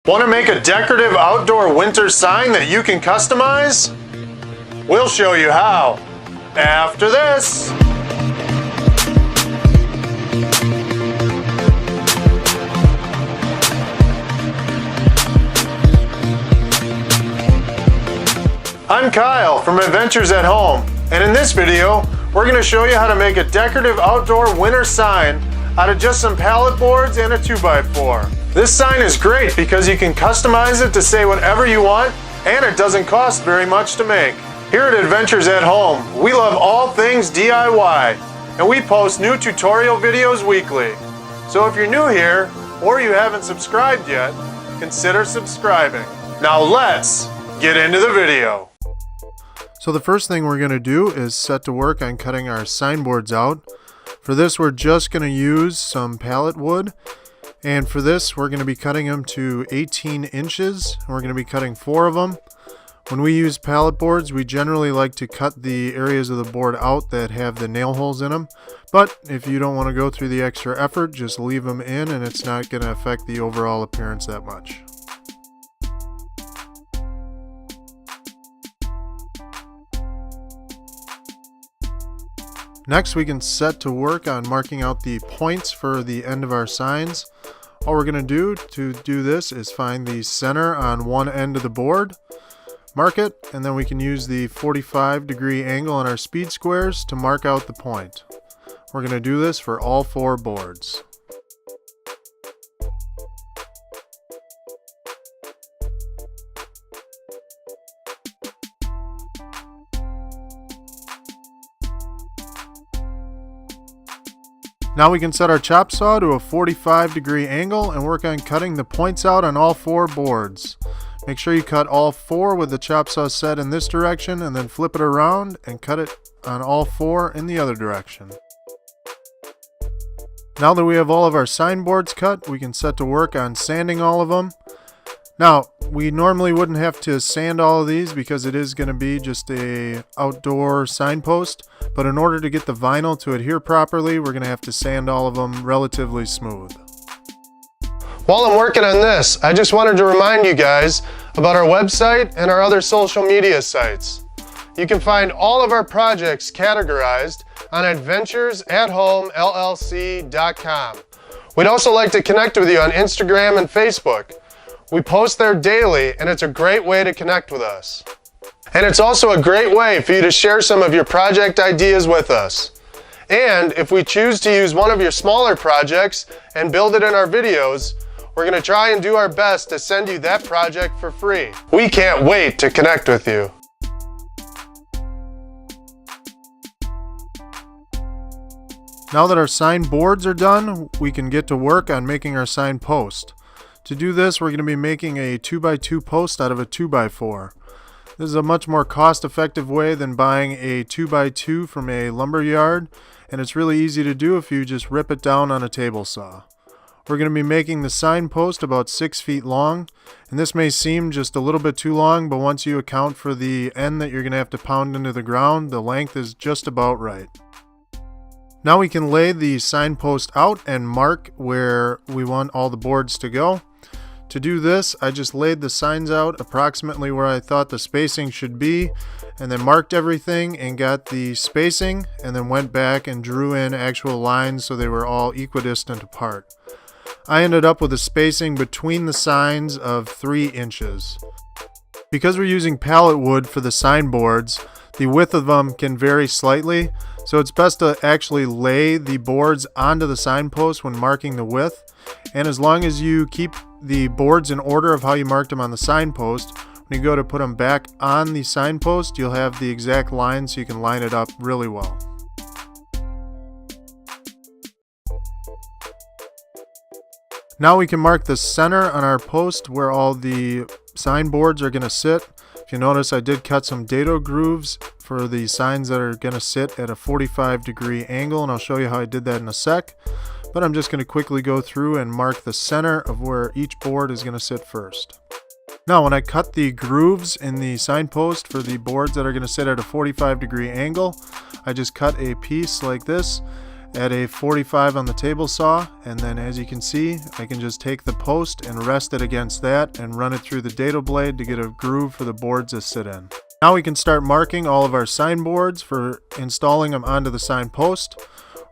Want to make a decorative outdoor winter sign that you can customize? We'll show you how after this. I'm Kyle from Adventures at Home, and in this video we're going to show you how to make a decorative outdoor winter sign out of just some pallet boards and a 2x4. This sign is great because you can customize it to say whatever you want, and it doesn't cost very much to make. Here at Adventures at Home, we love all things DIY, and we post new tutorial videos weekly. So if you're new here, or you haven't subscribed yet, consider subscribing. Now let's get into the video. So the first thing we're going to do is set to work on cutting our signboards out. For this, we're just going to use some pallet wood. And for this, we're going to be cutting them to 18 inches. And we're going to be cutting 4 of them. When we use pallet boards, we generally like to cut the areas of the board out that have the nail holes in them. But if you don't want to go through the extra effort, just leave them in and it's not going to affect the overall appearance that much. Next, we can set to work on marking out the points for the end of our signs. All we're going to do this is find the center on one end of the board, mark it, and then we can use the 45-degree angle on our speed squares to mark out the point. We're going to do this for all 4 boards. Now we can set our chop saw to a 45-degree angle and work on cutting the points out on all 4 boards. Make sure you cut all 4 with the chop saw set in this direction and then flip it around and cut it on all 4 in the other direction. Now that we have all of our signboards cut, we can set to work on sanding all of them. Now, we normally wouldn't have to sand all of these because it is going to be just a outdoor signpost, but in order to get the vinyl to adhere properly, we're going to have to sand all of them relatively smooth. While I'm working on this, I just wanted to remind you guys about our website and our other social media sites. You can find all of our projects categorized on adventuresathomellc.com. We'd also like to connect with you on Instagram and Facebook. We post there daily, and it's a great way to connect with us. And it's also a great way for you to share some of your project ideas with us. And if we choose to use one of your smaller projects and build it in our videos, we're going to try and do our best to send you that project for free. We can't wait to connect with you. Now that our sign boards are done, we can get to work on making our sign post. To do this, we're going to be making a 2x2 post out of a 2x4. This is a much more cost-effective way than buying a 2x2 from a lumber yard, and it's really easy to do if you just rip it down on a table saw. We're going to be making the sign post about 6 feet long, and this may seem just a little bit too long, but once you account for the end that you're going to have to pound into the ground, the length is just about right. Now we can lay the sign post out and mark where we want all the boards to go. To do this, I just laid the signs out approximately where I thought the spacing should be, and then marked everything and got the spacing, and then went back and drew in actual lines so they were all equidistant apart. I ended up with a spacing between the signs of 3 inches. Because we're using pallet wood for the signboards, the width of them can vary slightly, so it's best to actually lay the boards onto the signpost when marking the width. And as long as you keep the boards in order of how you marked them on the signpost, when you go to put them back on the signpost, you'll have the exact line so you can line it up really well. Now we can mark the center on our post where all the signboards are going to sit. If you notice, I did cut some dado grooves for the signs that are going to sit at a 45-degree angle, and I'll show you how I did that in a sec. But I'm just going to quickly go through and mark the center of where each board is going to sit first. Now, when I cut the grooves in the signpost for the boards that are going to sit at a 45-degree angle, I just cut a piece like this, at a 45 on the table saw, and then as you can see, I can just take the post and rest it against that and run it through the dado blade to get a groove for the boards to sit in. Now we can start marking all of our sign boards for installing them onto the sign post.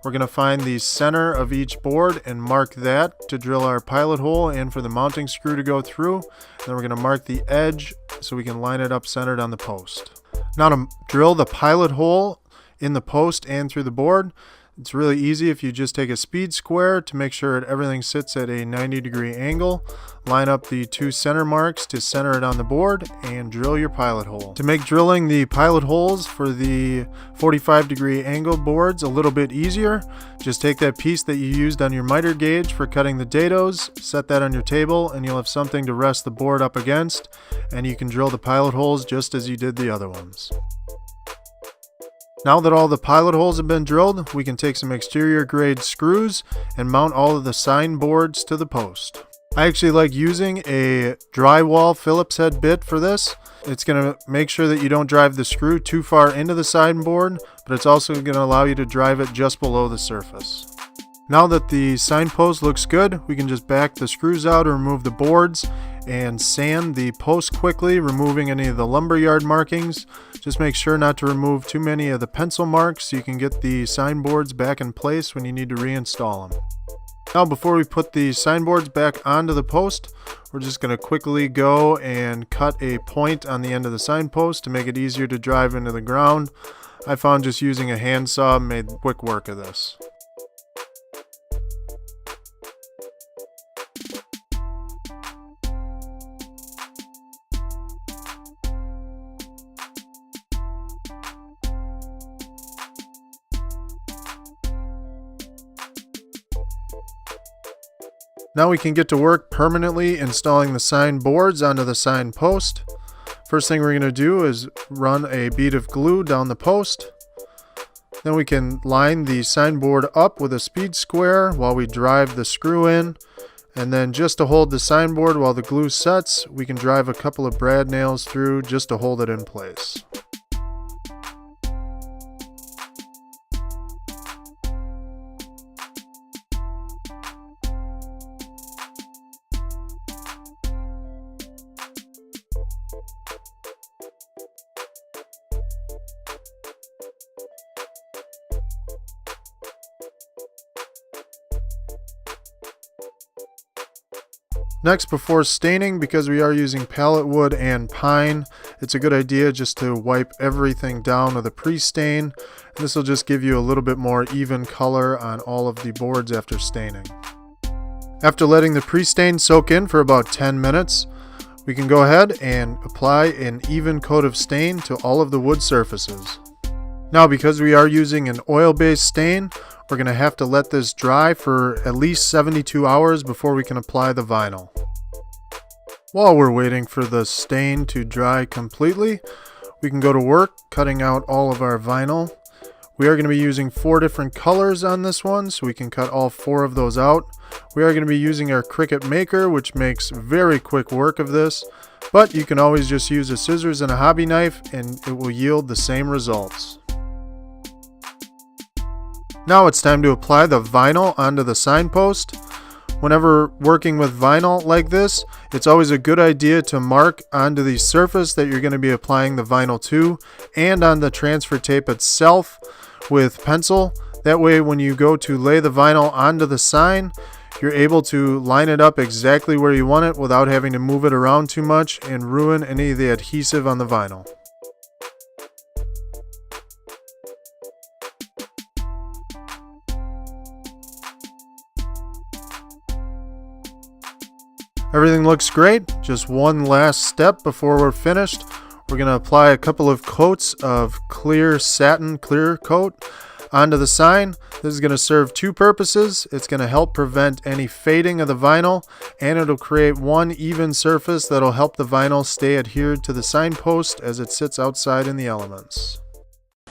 We're going to find the center of each board and mark that to drill our pilot hole and for the mounting screw to go through. Then we're going to mark the edge so we can line it up centered on the post. Now to drill the pilot hole in the post and through the board, it's really easy if you just take a speed square to make sure that everything sits at a 90-degree angle. Line up the two center marks to center it on the board and drill your pilot hole. To make drilling the pilot holes for the 45-degree angle boards a little bit easier, just take that piece that you used on your miter gauge for cutting the dados, set that on your table, and you'll have something to rest the board up against, and you can drill the pilot holes just as you did the other ones. Now that all the pilot holes have been drilled, we can take some exterior grade screws and mount all of the sign boards to the post. I actually like using a drywall Phillips head bit for this. It's going to make sure that you don't drive the screw too far into the sign board, but it's also going to allow you to drive it just below the surface. Now that the sign post looks good, we can just back the screws out or remove the boards and sand the post quickly, removing any of the lumberyard markings. Just make sure not to remove too many of the pencil marks so you can get the sign boards back in place when you need to reinstall them. Now before we put the sign boards back onto the post, we're just going to quickly go and cut a point on the end of the sign post to make it easier to drive into the ground. I found just using a handsaw made quick work of this. Now we can get to work permanently installing the sign boards onto the sign post. First thing we're going to do is run a bead of glue down the post. Then we can line the sign board up with a speed square while we drive the screw in. And then just to hold the sign board while the glue sets, we can drive a couple of brad nails through just to hold it in place. Next, before staining, because we are using pallet wood and pine, it's a good idea just to wipe everything down with a pre-stain. This will just give you a little bit more even color on all of the boards after staining. After letting the pre-stain soak in for about 10 minutes, we can go ahead and apply an even coat of stain to all of the wood surfaces. Now, because we are using an oil-based stain, we're going to have to let this dry for at least 72 hours before we can apply the vinyl. While we're waiting for the stain to dry completely, we can go to work cutting out all of our vinyl. We are going to be using 4 different colors on this one, so we can cut all 4 of those out. We are going to be using our Cricut Maker, which makes very quick work of this, but you can always just use a scissors and a hobby knife and it will yield the same results. Now it's time to apply the vinyl onto the signpost. Whenever working with vinyl like this, it's always a good idea to mark onto the surface that you're going to be applying the vinyl to and on the transfer tape itself with pencil. That way when you go to lay the vinyl onto the sign, you're able to line it up exactly where you want it without having to move it around too much and ruin any of the adhesive on the vinyl. Everything looks great. Just one last step before we're finished. We're going to apply a couple of coats of clear satin clear coat onto the sign. This is going to serve 2 purposes. It's going to help prevent any fading of the vinyl, and it'll create one even surface that'll help the vinyl stay adhered to the signpost as it sits outside in the elements.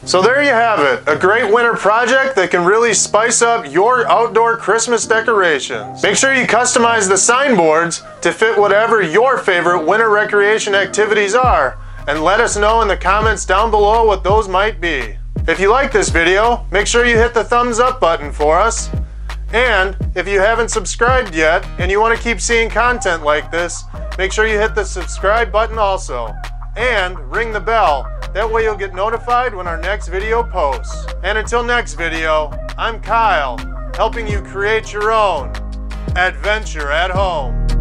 So there you have it, a great winter project that can really spice up your outdoor Christmas decorations. Make sure you customize the signboards to fit whatever your favorite winter recreation activities are, and let us know in the comments down below what those might be. If you like this video, make sure you hit the thumbs up button for us. And if you haven't subscribed yet and you want to keep seeing content like this, make sure you hit the subscribe button also. And ring the bell. That way you'll get notified when our next video posts. And until next video, I'm Kyle, helping you create your own adventure at home.